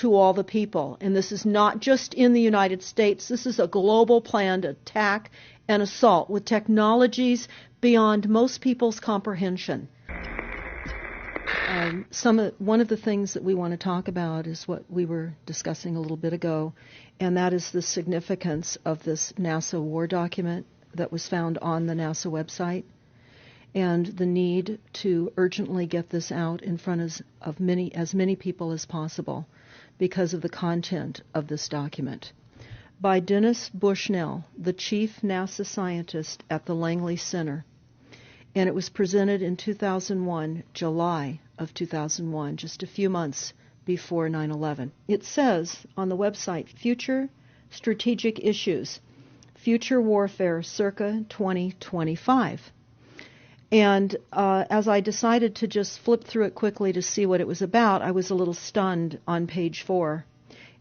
to all the people. And this is not just in the United States. This is a global planned attack and assault with technologies beyond most people's comprehension. One of the things that we want to talk about is what we were discussing a little bit ago, and that is the significance of this NASA war document that was found on the NASA website, and the need to urgently get this out in front of as many people as possible because of the content of this document. By Dennis Bushnell, the chief NASA scientist at the Langley Center, and it was presented in 2001, July of 2001, just a few months before 9/11. It says on the website, Future Strategic Issues, Future Warfare circa 2025. And as I decided to just flip through it quickly to see what it was about, I was a little stunned on page 4.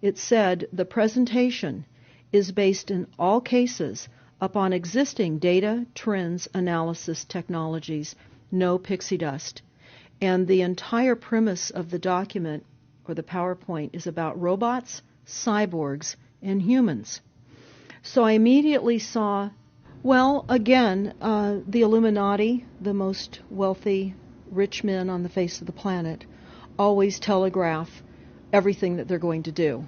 It said, the presentation is based in all cases upon existing data, trends, analysis technologies, no pixie dust. And the entire premise of the document, or the PowerPoint, is about robots, cyborgs, and humans. So I immediately saw, well, again, the Illuminati, the most wealthy, rich men on the face of the planet, always telegraph everything that they're going to do.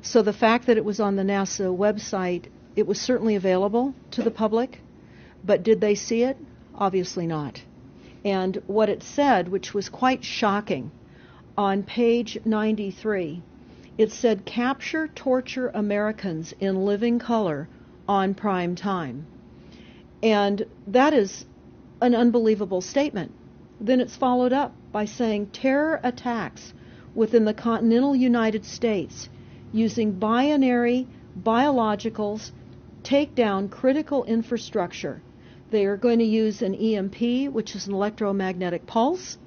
So the fact that it was on the NASA website, it was certainly available to the public, but did they see it? Obviously not. And what it said, which was quite shocking, on page 93, it said, capture, torture Americans in living color on prime time. And that is an unbelievable statement. Then it's followed up by saying terror attacks within the continental United States using binary biologicals take down critical infrastructure. They are going to use an EMP, which is an electromagnetic pulse.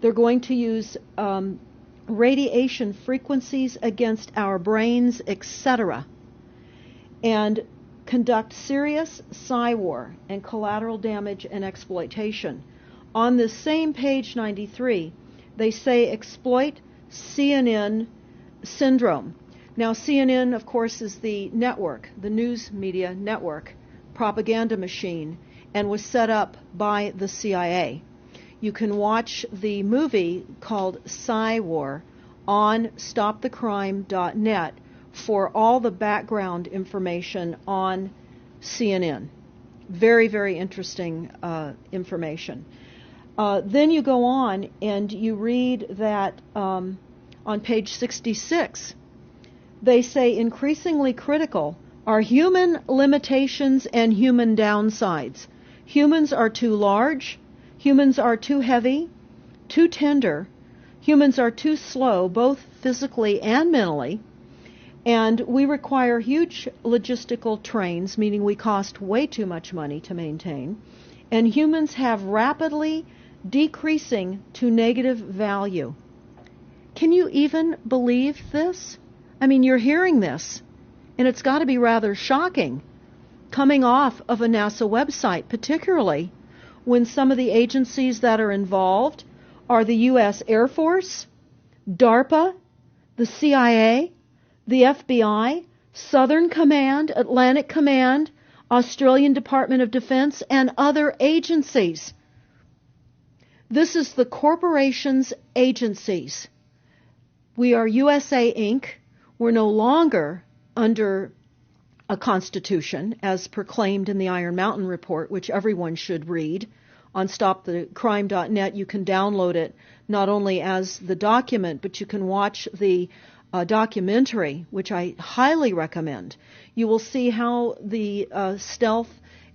They're going to use radiation frequencies against our brains, etc., and conduct serious psy-war and collateral damage and exploitation. On this same page 93, they say exploit CNN syndrome. Now, CNN, of course, is the network, the news media network, propaganda machine, and was set up by the CIA. You can watch the movie called Psy-War on stopthecrime.net for all the background information on CNN. Very, very interesting information. Then you go on and you read that on page 66, they say increasingly critical are human limitations and human downsides. Humans are too large, humans are too heavy, too tender, humans are too slow, both physically and mentally, and we require huge logistical trains, meaning we cost way too much money to maintain, and humans have rapidly decreasing to negative value. Can you even believe this? I mean, you're hearing this, and it's got to be rather shocking coming off of a NASA website, particularly when some of the agencies that are involved are the U.S. Air Force, DARPA, the CIA, the FBI, Southern Command, Atlantic Command, Australian Department of Defense, and other agencies. This is the corporation's agencies. We are USA Inc. We're no longer under a constitution as proclaimed in the Iron Mountain Report, which everyone should read. On stopthecrime.net, you can download it not only as the document, but you can watch the documentary, which I highly recommend. You will see how the stealth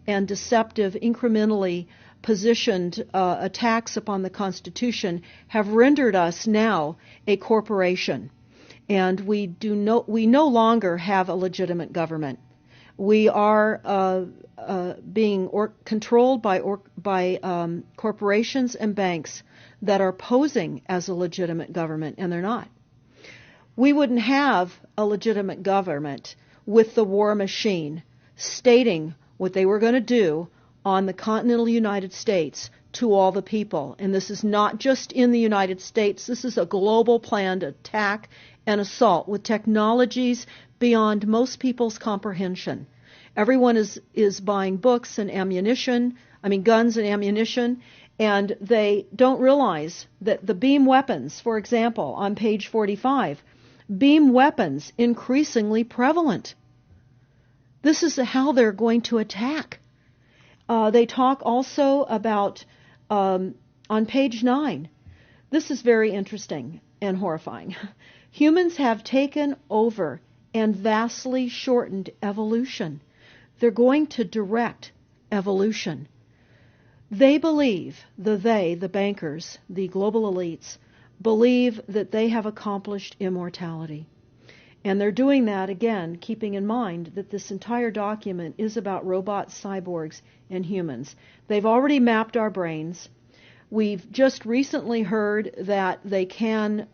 and deceptive, incrementally positioned attacks upon the Constitution have rendered us now a corporation. And we no longer have a legitimate government. We are being controlled by corporations and banks that are posing as a legitimate government, and they're not. We wouldn't have a legitimate government with the war machine stating what they were going to do on the continental United States to all the people. And this is not just in the United States. This is a global planned attack and assault with technologies beyond most people's comprehension. Everyone is buying books and guns and ammunition, and they don't realize that the beam weapons, for example, on page 45, beam weapons increasingly prevalent. This is how they're going to attack. They talk also about, on page 9, this is very interesting and horrifying. Humans have taken over and vastly shortened evolution. They're going to direct evolution. They believe, the bankers, the global elites, believe that they have accomplished immortality. And they're doing that, again, keeping in mind that this entire document is about robots, cyborgs, and humans. They've already mapped our brains. We've just recently heard that they can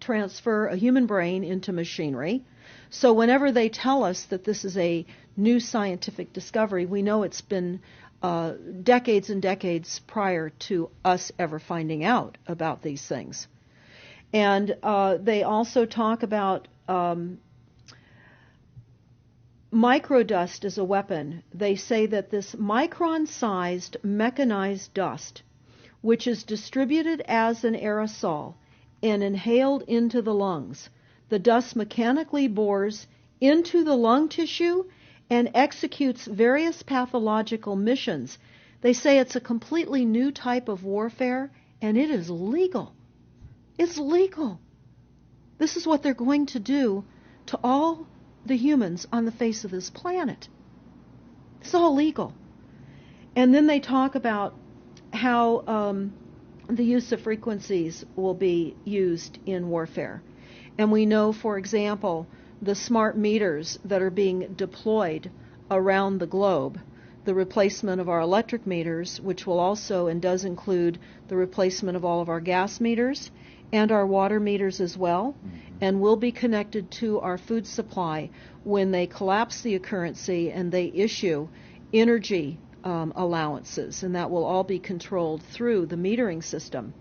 transfer a human brain into machinery. So whenever they tell us that this is a new scientific discovery, we know it's been decades and decades prior to us ever finding out about these things. And they also talk about microdust as a weapon. They say that this micron-sized mechanized dust, which is distributed as an aerosol and inhaled into the lungs, the dust mechanically bores into the lung tissue and executes various pathological missions. They say it's a completely new type of warfare, and it is legal. It's legal. This is what they're going to do to all the humans on the face of this planet. It's all legal. And then they talk about how the use of frequencies will be used in warfare. And we know, for example, the smart meters that are being deployed around the globe, the replacement of our electric meters, which will also and does include the replacement of all of our gas meters and our water meters as well, and will be connected to our food supply when they collapse the currency and they issue energy allowances, and that will all be controlled through the metering system.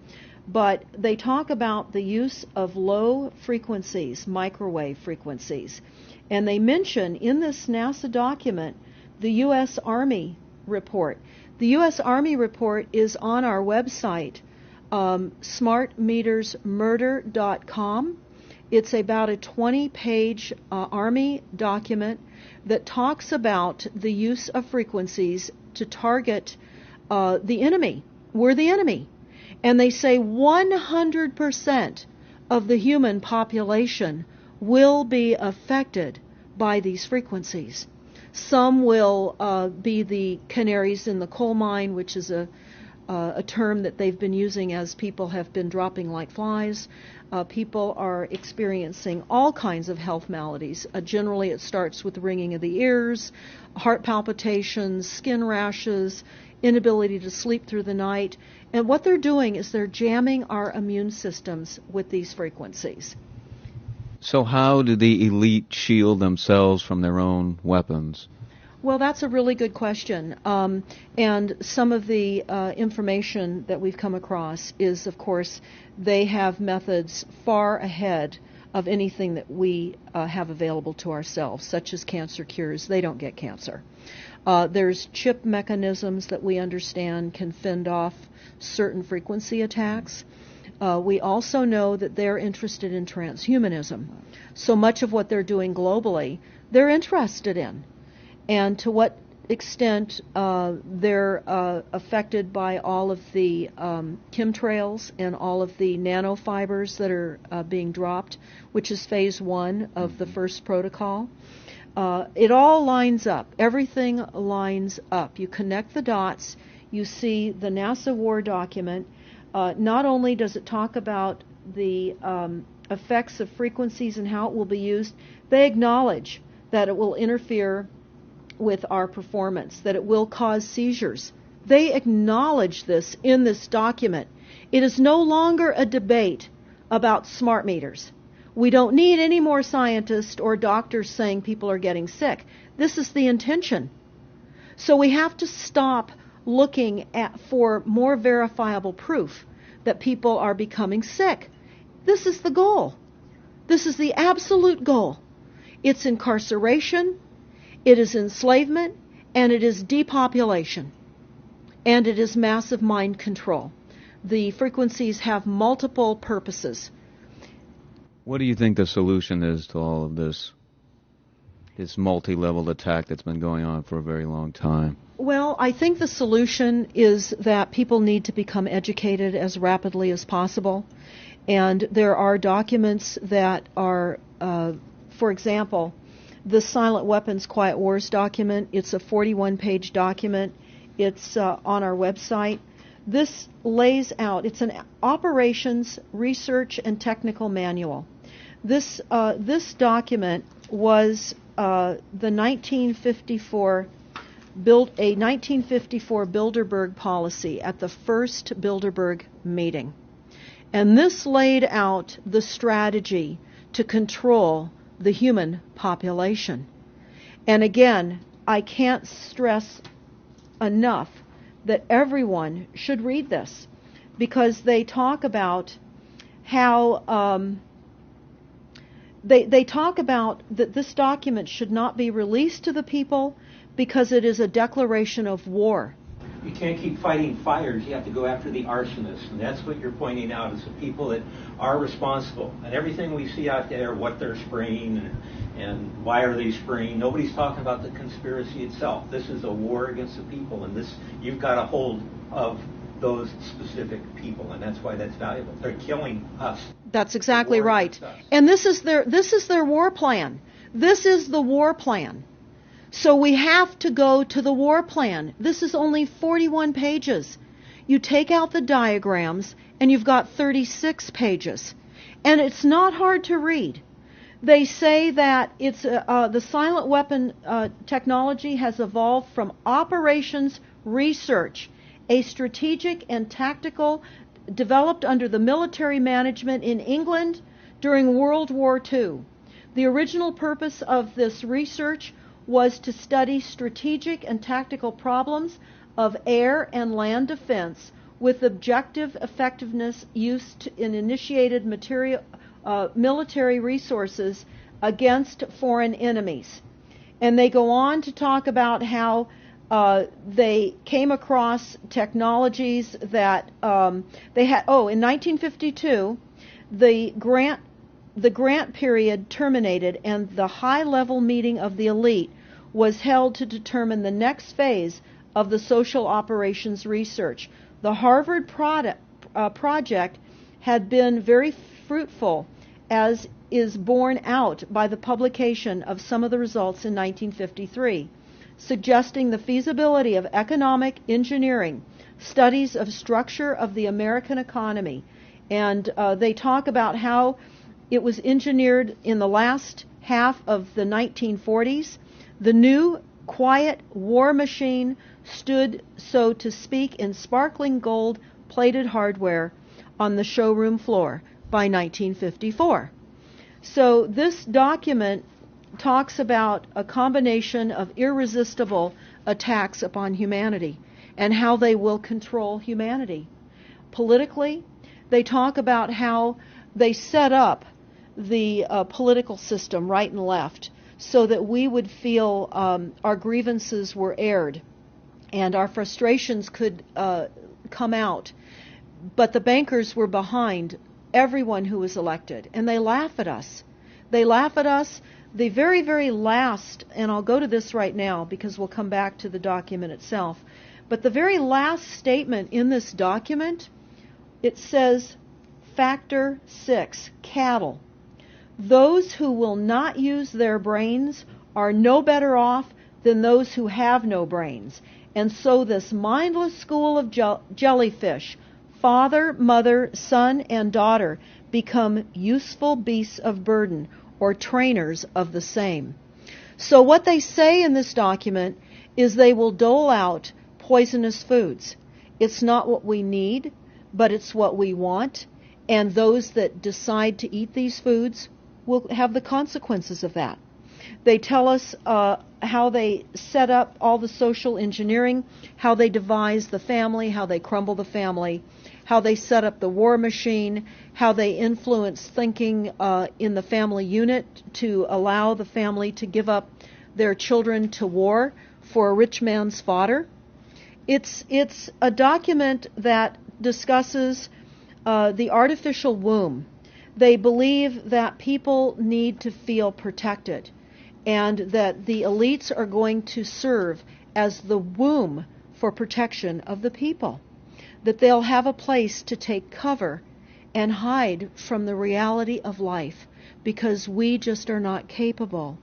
But they talk about the use of low frequencies, microwave frequencies, and they mention in this NASA document the U.S. Army report. The U.S. Army report is on our website, smartmetersmurder.com. It's about a 20-page Army document that talks about the use of frequencies to target the enemy. We're the enemy. And they say 100% of the human population will be affected by these frequencies. Some will be the canaries in the coal mine, which is a term that they've been using as people have been dropping like flies. People are experiencing all kinds of health maladies. Generally, it starts with ringing of the ears, heart palpitations, skin rashes, inability to sleep through the night. And what they're doing is they're jamming our immune systems with these frequencies. So how do the elite shield themselves from their own weapons? Well, that's a really good question. And some of the information that we've come across is, of course, they have methods far ahead of anything that we have available to ourselves, such as cancer cures. They don't get cancer. There's chip mechanisms that we understand can fend off certain frequency attacks. We also know that they're interested in transhumanism. So much of what they're doing globally, they're interested in. And to what extent they're affected by all of the chemtrails and all of the nanofibers that are being dropped, which is phase 1 of the first protocol. It all lines up. Everything lines up. You connect the dots. You see the NASA war document. Not only does it talk about the effects of frequencies and how it will be used, they acknowledge that it will interfere with our performance, that it will cause seizures. They acknowledge this in this document. It is no longer a debate about smart meters. We don't need any more scientists or doctors saying people are getting sick. This is the intention. So we have to stop looking for more verifiable proof that people are becoming sick. This is the goal. This is the absolute goal. It's incarceration, it is enslavement, and it is depopulation. And it is massive mind control. The frequencies have multiple purposes. What do you think the solution is to all of this multi-level attack that's been going on for a very long time? Well, I think the solution is that people need to become educated as rapidly as possible. And there are documents that are, for example, the Silent Weapons Quiet Wars document. It's a 41-page document. It's on our website. This lays out, it's an operations, research, and technical manual. This document was the 1954 Bilderberg policy at the first Bilderberg meeting. And this laid out the strategy to control the human population. And again, I can't stress enough that everyone should read this, because they talk about how they talk about that this document should not be released to the people because it is a declaration of war. You can't keep fighting fires. You have to go after the arsonists. And that's what you're pointing out, is the people that are responsible. And everything we see out there, what they're spraying and why are they spraying, nobody's talking about the conspiracy itself. This is a war against the people. And this, you've got a hold of those specific people. And that's why that's valuable. They're killing us. That's exactly right. And this is their war plan. This is the war plan. So we have to go to the war plan. This is only 41 pages. You take out the diagrams and you've got 36 pages. And it's not hard to read. They say that it's the silent weapon technology has evolved from operations research, a strategic and tactical developed under the military management in England during World War II. The original purpose of this research was to study strategic and tactical problems of air and land defense with objective effectiveness used in initiated military resources against foreign enemies. And they go on to talk about how they came across technologies that they had. Oh, in 1952, the grant period terminated and the high-level meeting of the elite was held to determine the next phase of the social operations research. The Harvard project had been very fruitful, as is borne out by the publication of some of the results in 1953, suggesting the feasibility of economic engineering, studies of structure of the American economy. And they talk about how it was engineered in the last half of the 1940s. The new quiet war machine stood, so to speak, in sparkling gold-plated hardware on the showroom floor by 1954. So this document talks about a combination of irresistible attacks upon humanity and how they will control humanity. Politically, they talk about how they set up the political system right and left so that we would feel our grievances were aired and our frustrations could come out. But the bankers were behind everyone who was elected, and they laugh at us. They laugh at us. The very, very last, and I'll go to this right now because we'll come back to the document itself, but the very last statement in this document, it says, Factor 6, cattle. Those who will not use their brains are no better off than those who have no brains. And so this mindless school of jellyfish, father, mother, son, and daughter, become useful beasts of burden, or trainers of the same. So what they say in this document is they will dole out poisonous foods. It's not what we need, but it's what we want. And those that decide to eat these foods will have the consequences of that. They tell us how they set up all the social engineering, how they devise the family, how they crumble the family, how they set up the war machine, how they influence thinking in the family unit to allow the family to give up their children to war for a rich man's fodder. It's a document that discusses the artificial womb. They believe that people need to feel protected and that the elites are going to serve as the womb for protection of the people, that they'll have a place to take cover and hide from the reality of life because we just are not capable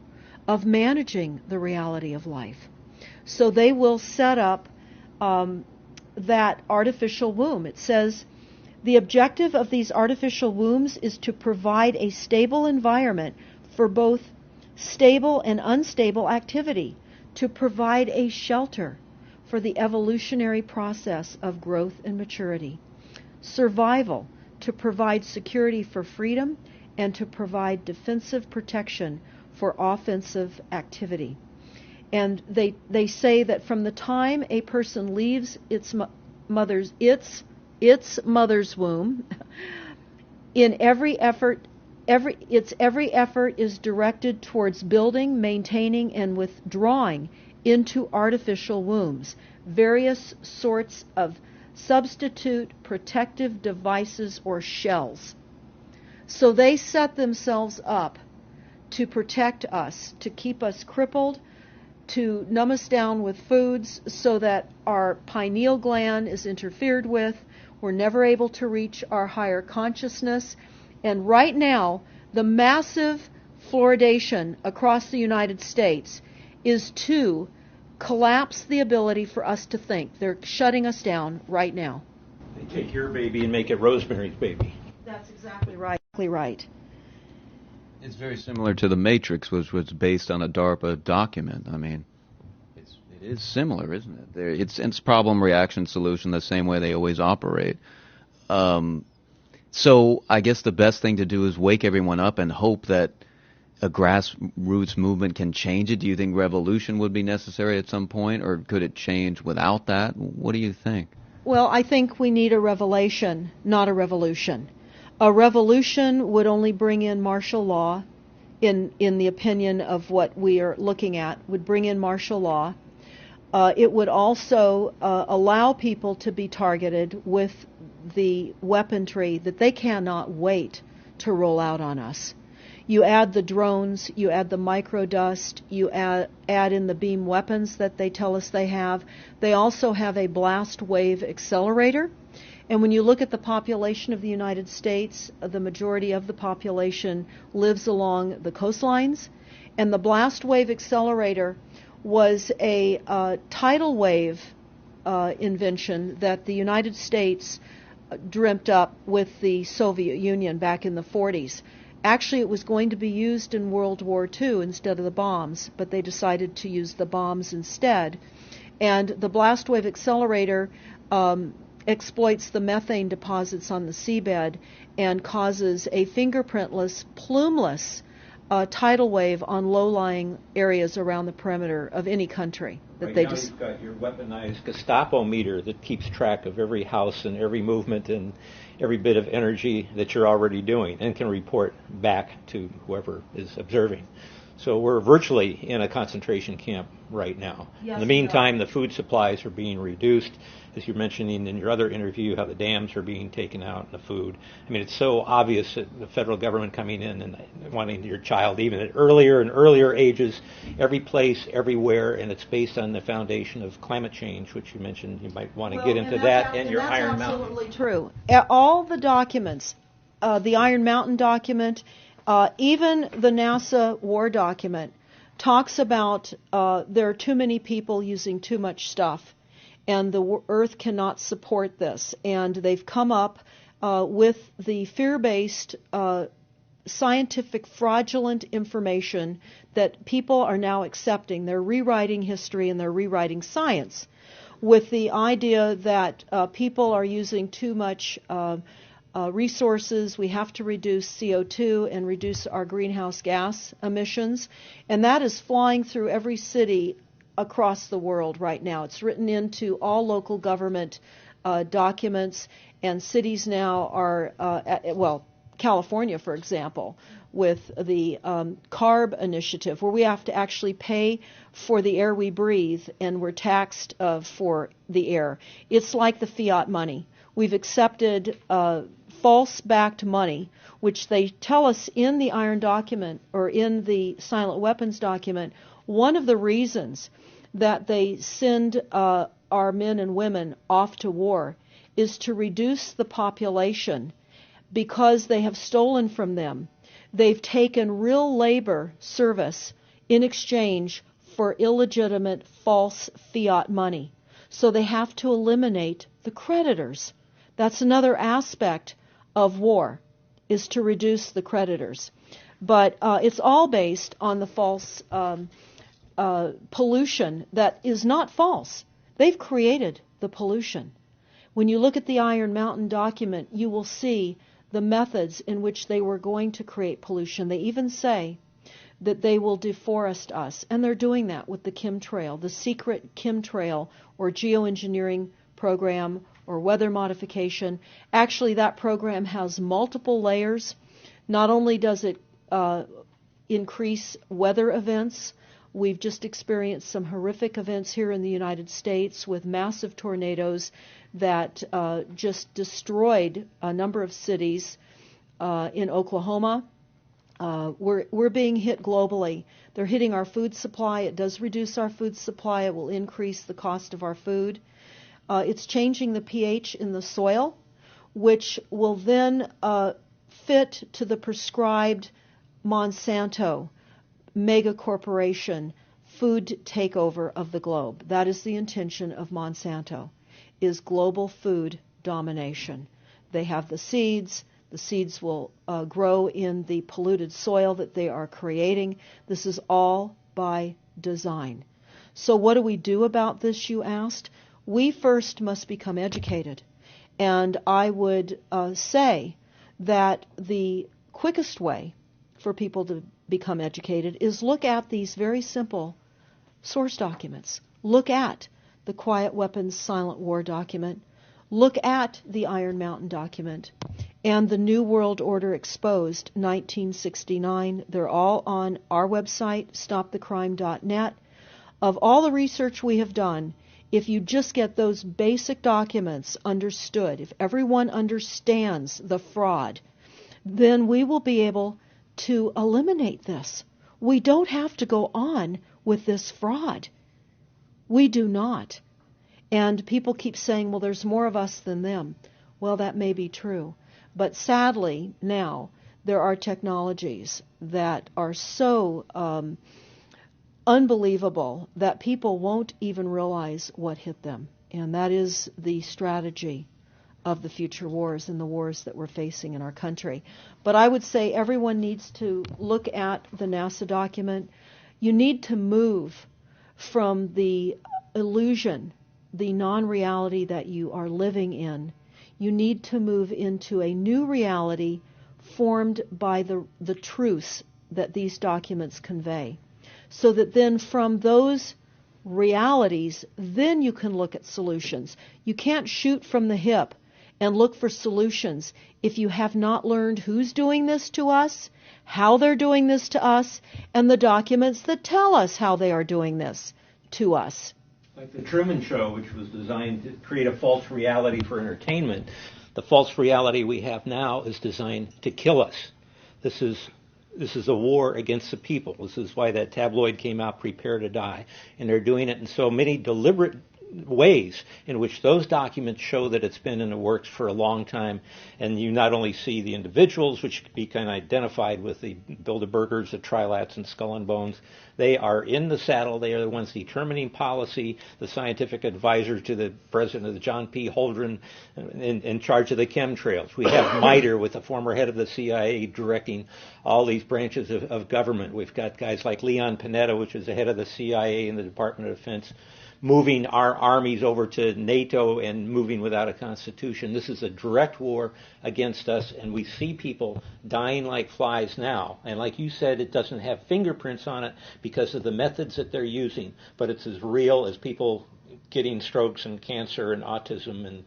of managing the reality of life. So they will set up that artificial womb. It says, the objective of these artificial wombs is to provide a stable environment for both stable and unstable activity, to provide a shelter for the evolutionary process of growth and maturity, survival, to provide security for freedom, and to provide defensive protection for offensive activity. And they say that from the time a person leaves its mother's womb, in every effort is directed towards building, maintaining, and withdrawing into artificial wombs various sorts of substitute protective devices or shells. So they set themselves up to protect us, to keep us crippled, to numb us down with foods so that our pineal gland is interfered with. We're never able to reach our higher consciousness. And right now, the massive fluoridation across the United States is to collapse the ability for us to think. They're shutting us down right now. They take your baby and make it Rosemary's Baby. That's exactly right. It's very similar to The Matrix, which was based on a DARPA document. I mean, it is similar, isn't it? It's problem, reaction, solution, the same way they always operate. So I guess the best thing to do is wake everyone up and hope that a grassroots movement can change it. Do you think revolution would be necessary at some point, or could it change without that? What do you think? Well, I think we need a revelation, not a revolution. A revolution would only bring in martial law, in the opinion of what we are looking at, would bring in martial law. It would also allow people to be targeted with the weaponry that they cannot wait to roll out on us. You add the drones, you add the microdust, you add in the beam weapons that they tell us they have. They also have a blast wave accelerator. And when you look at the population of the United States, the majority of the population lives along the coastlines. And the blast wave accelerator was a tidal wave invention that the United States dreamt up with the Soviet Union back in the 40s. Actually, it was going to be used in World War II instead of the bombs, but they decided to use the bombs instead. And the blast wave accelerator exploits the methane deposits on the seabed and causes a fingerprintless, plumeless tidal wave on low-lying areas around the perimeter of any country. Right now you've got your weaponized Gestapo meter that keeps track of every house and every movement and every bit of energy that you're already doing and can report back to whoever is observing. So we're virtually in a concentration camp right now. Yes, in the meantime, the food supplies are being reduced. As you're mentioning in your other interview, how the dams are being taken out and the food. I mean, it's so obvious that the federal government coming in and wanting your child even at earlier and earlier ages, every place, everywhere, and it's based on the foundation of climate change, which you mentioned. You might want to get into that and your Iron Mountain. That's absolutely true. All the documents, the Iron Mountain document, even the NASA war document, talks about there are too many people using too much stuff, and the Earth cannot support this. And they've come up with the fear-based, scientific, fraudulent information that people are now accepting. They're rewriting history and they're rewriting science with the idea that people are using too much resources. We have to reduce CO2 and reduce our greenhouse gas emissions. And that is flying through every city across the world right now. It's written into all local government documents, and cities now are, California, for example, with the CARB initiative, where we have to actually pay for the air we breathe, and we're taxed for the air. It's like the fiat money. We've accepted false-backed money, which they tell us in the iron document or in the silent weapons document. One of the reasons that they send our men and women off to war is to reduce the population, because they have stolen from them. They've taken real labor service in exchange for illegitimate false fiat money. So they have to eliminate the creditors. That's another aspect of war, is to reduce the creditors. But it's all based on the false pollution that is not false. They've created the pollution. When you look at the Iron Mountain document, you will see the methods in which they were going to create pollution. They even say that they will deforest us, and they're doing that with the chemtrail, the secret chemtrail or geoengineering program or weather modification. Actually, that program has multiple layers. Not only does it increase weather events, we've just experienced some horrific events here in the United States with massive tornadoes that just destroyed a number of cities in Oklahoma. We're being hit globally. They're hitting our food supply. It does reduce our food supply. It will increase the cost of our food. It's changing the pH in the soil, which will then fit to the prescribed Monsanto mega corporation food takeover of the globe. That is the intention of Monsanto, is global food domination. They have the seeds. The seeds will grow in the polluted soil that they are creating. This is all by design. So what do we do about this, you asked? We first must become educated. And I would say that the quickest way for people to become educated is look at these very simple source documents. Look at the Quiet Weapons Silent War document. Look at the Iron Mountain document and the New World Order Exposed 1969. They're all on our website, stopthecrime.net. Of all the research we have done, if you just get those basic documents understood, if everyone understands the fraud, then we will be able to eliminate this. We don't have to go on with this fraud. We do not. And people keep saying, well, there's more of us than them. Well, that may be true. But sadly, now, there are technologies that are so unbelievable that people won't even realize what hit them. And that is the strategy of the future wars and the wars that we're facing in our country. But I would say everyone needs to look at the NASA document. You need to move from the illusion, the non-reality that you are living in. You need to move into a new reality formed by the truths that these documents convey. So that then from those realities, then you can look at solutions. You can't shoot from the hip and look for solutions if you have not learned who's doing this to us, how they're doing this to us, and the documents that tell us how they are doing this to us. Like the Truman Show, which was designed to create a false reality for entertainment. The false reality we have now is designed to kill us. This is a war against the people. This is why that tabloid came out, Prepare to Die. And they're doing it in so many deliberate ways in which those documents show that it's been in the works for a long time. And you not only see the individuals, which can be kind of identified with the Bilderbergers, the Trilats, and Skull and Bones. They are in the saddle. They are the ones determining policy, the scientific advisors to the president of the John P. Holdren in charge of the chemtrails. We have MITRE with the former head of the CIA directing all these branches of government. We've got guys like Leon Panetta, which is the head of the CIA and the Department of Defense, moving our armies over to NATO and moving without a constitution. This is a direct war against us, and we see people dying like flies now. And like you said, it doesn't have fingerprints on it because of the methods that they're using, but it's as real as people getting strokes and cancer and autism and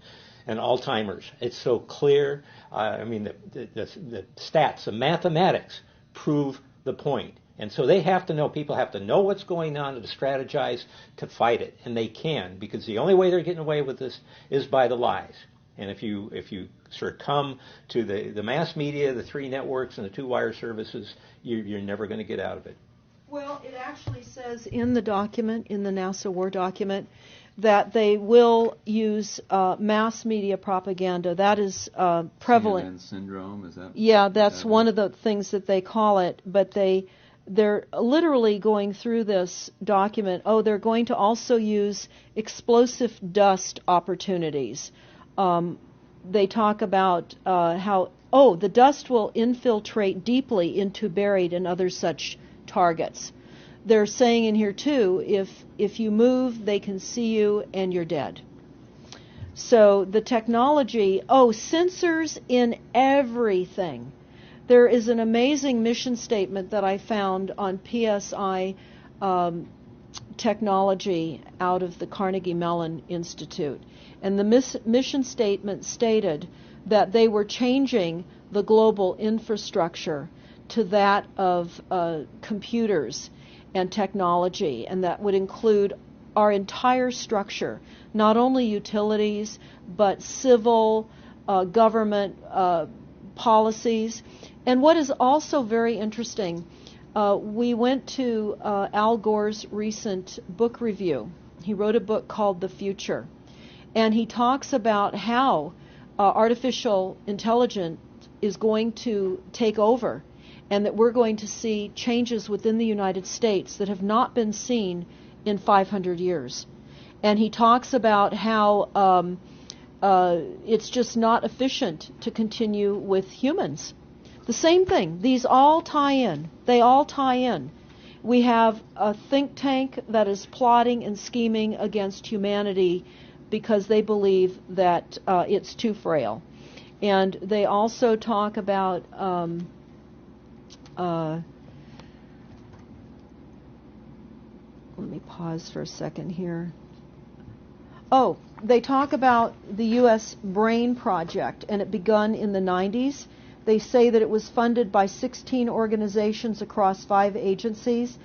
Alzheimer's. It's so clear. The stats, the mathematics prove the point. And so they have to know, people have to know what's going on and to strategize to fight it. And they can, because the only way they're getting away with this is by the lies. And if you succumb to the mass media, the 3 networks, and the 2 wire services, you're never going to get out of it. Well, it actually says in the document, in the NASA war document, that they will use mass media propaganda. That is prevalent. CNN syndrome, is that? Yeah, that's one of the things that they call it. But they're literally going through this document. Oh, they're going to also use explosive dust opportunities. They talk about how, the dust will infiltrate deeply into buried and other such targets. They're saying in here, too, if you move, they can see you and you're dead. So the technology, sensors in everything. There is an amazing mission statement that I found on PSI technology out of the Carnegie Mellon Institute. And the mission statement stated that they were changing the global infrastructure to that of computers and technology, and that would include our entire structure, not only utilities, but civil, government policies. And what is also very interesting, we went to Al Gore's recent book review. He wrote a book called The Future, and he talks about how artificial intelligence is going to take over, and that we're going to see changes within the United States that have not been seen in 500 years. And he talks about how it's just not efficient to continue with humans. The same thing. These all tie in. They all tie in. We have a think tank that is plotting and scheming against humanity because they believe that it's too frail. And they also talk about let me pause for a second here. They talk about the U.S. Brain Project, and it begun in the 90s. They say that it was funded by 16 organizations across 5 agencies.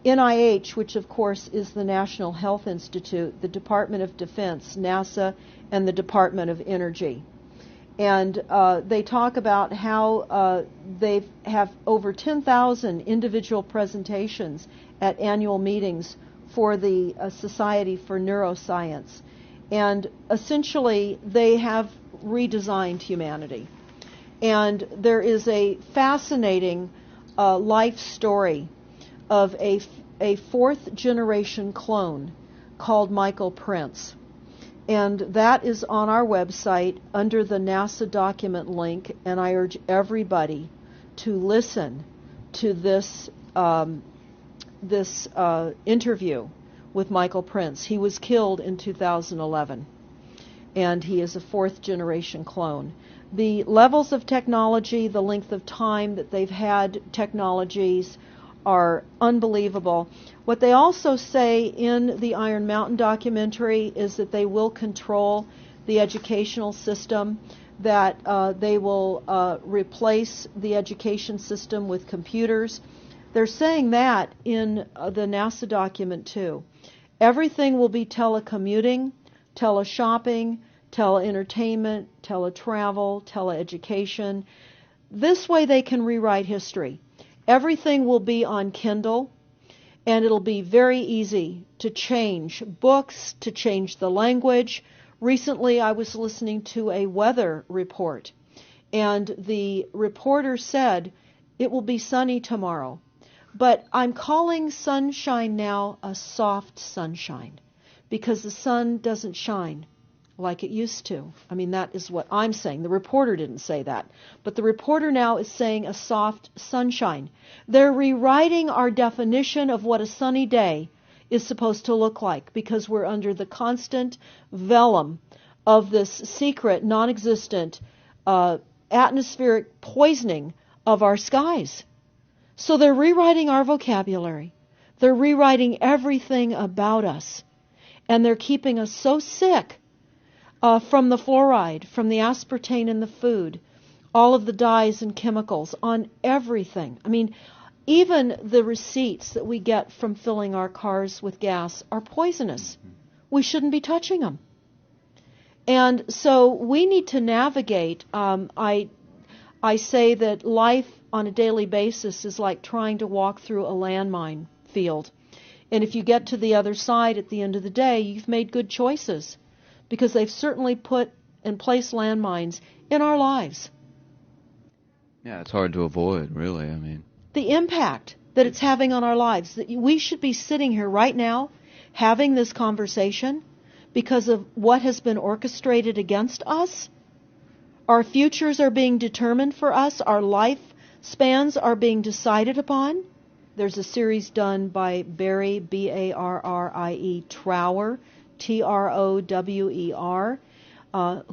NIH, which of course is the National Health Institute, the Department of Defense, NASA, and the Department of Energy. And they talk about how they have over 10,000 individual presentations at annual meetings for the Society for Neuroscience. And essentially, they have redesigned humanity. And there is a fascinating life story of a 4th-generation clone called Michael Prince. And that is on our website under the NASA document link, and I urge everybody to listen to this interview with Michael Prince. He was killed in 2011, and he is a 4th-generation clone. The levels of technology, the length of time that they've had technologies are unbelievable. What they also say in the Iron Mountain documentary is that they will control the educational system, that they will replace the education system with computers. They're saying that in the NASA document too. Everything will be telecommuting, teleshopping, teleentertainment, teletravel, teleeducation. This way they can rewrite history. Everything will be on Kindle, and it'll be very easy to change books, to change the language. Recently, I was listening to a weather report, and the reporter said, it will be sunny tomorrow. But I'm calling sunshine now a soft sunshine, because the sun doesn't shine like it used to. I mean, that is what I'm saying. The reporter didn't say that. But the reporter now is saying a soft sunshine. They're rewriting our definition of what a sunny day is supposed to look like, because we're under the constant vellum of this secret, non-existent atmospheric poisoning of our skies. So they're rewriting our vocabulary. They're rewriting everything about us. And they're keeping us so sick from the fluoride, from the aspartame in the food, all of the dyes and chemicals on everything. I mean, even the receipts that we get from filling our cars with gas are poisonous. We shouldn't be touching them. And so we need to navigate. I say that life on a daily basis is like trying to walk through a landmine field. And if you get to the other side at the end of the day, you've made good choices, because they've certainly put and placed landmines in our lives. Yeah, it's hard to avoid, really. I mean, the impact that it's having on our lives, that we should be sitting here right now having this conversation because of what has been orchestrated against us. Our futures are being determined for us. Our lifespans are being decided upon. There's a series done by Barry, B-A-R-R-I-E, Trower, T-R-O-W-E-R,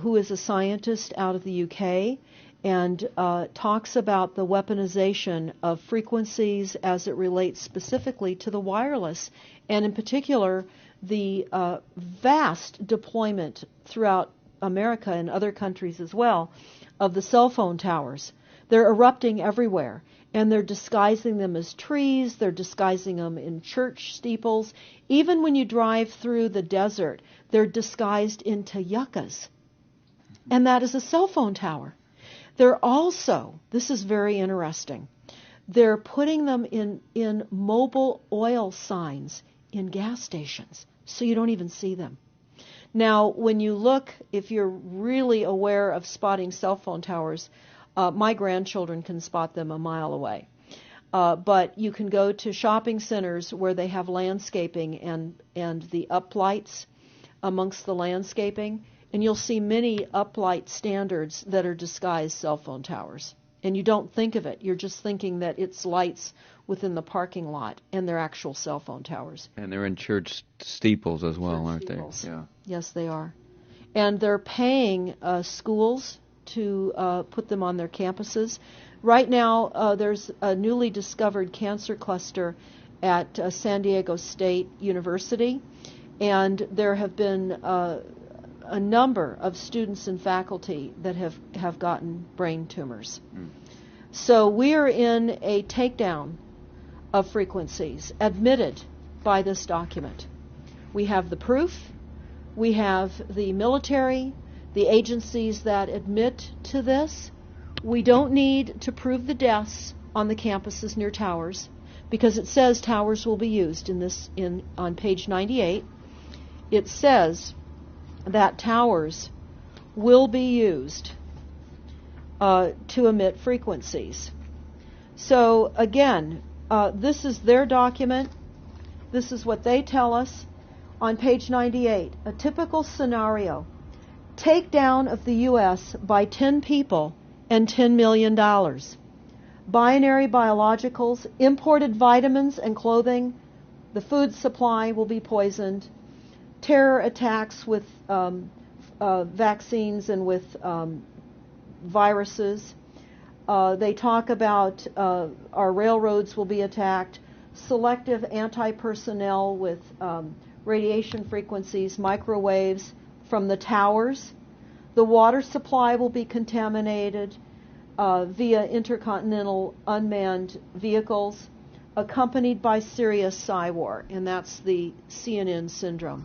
who is a scientist out of the UK, and talks about the weaponization of frequencies as it relates specifically to the wireless, and in particular, the vast deployment throughout America and other countries as well of the cell phone towers. They're erupting everywhere, and they're disguising them as trees, they're disguising them in church steeples. Even when you drive through the desert, they're disguised into yuccas. And that is a cell phone tower. They're also, this is very interesting, they're putting them in mobile oil signs in gas stations, so you don't even see them. Now, when you look, if you're really aware of spotting cell phone towers, my grandchildren can spot them a mile away. But you can go to shopping centers where they have landscaping and the uplights amongst the landscaping, and you'll see many uplight standards that are disguised cell phone towers. And you don't think of it. You're just thinking that it's lights within the parking lot, and they're actual cell phone towers. And they're in church steeples as well, aren't they? Yeah. Yes, they are. And they're paying schools to put them on their campuses. Right now, there's a newly discovered cancer cluster at San Diego State University, and there have been a number of students and faculty that have gotten brain tumors. So we are in a takedown of frequencies admitted by this document. We have the proof, we have the military, the agencies that admit to this. We don't need to prove the deaths on the campuses near towers, because it says towers will be used on page 98. It says that towers will be used to emit frequencies. So again, this is their document. This is what they tell us on page 98. A typical scenario: takedown of the U.S. by 10 people and $10 million. Binary biologicals, imported vitamins and clothing, the food supply will be poisoned, terror attacks with vaccines and with viruses. They talk about our railroads will be attacked, selective anti-personnel with radiation frequencies, microwaves from the towers. The water supply will be contaminated via intercontinental unmanned vehicles, accompanied by serious PSY war, and that's the CNN syndrome.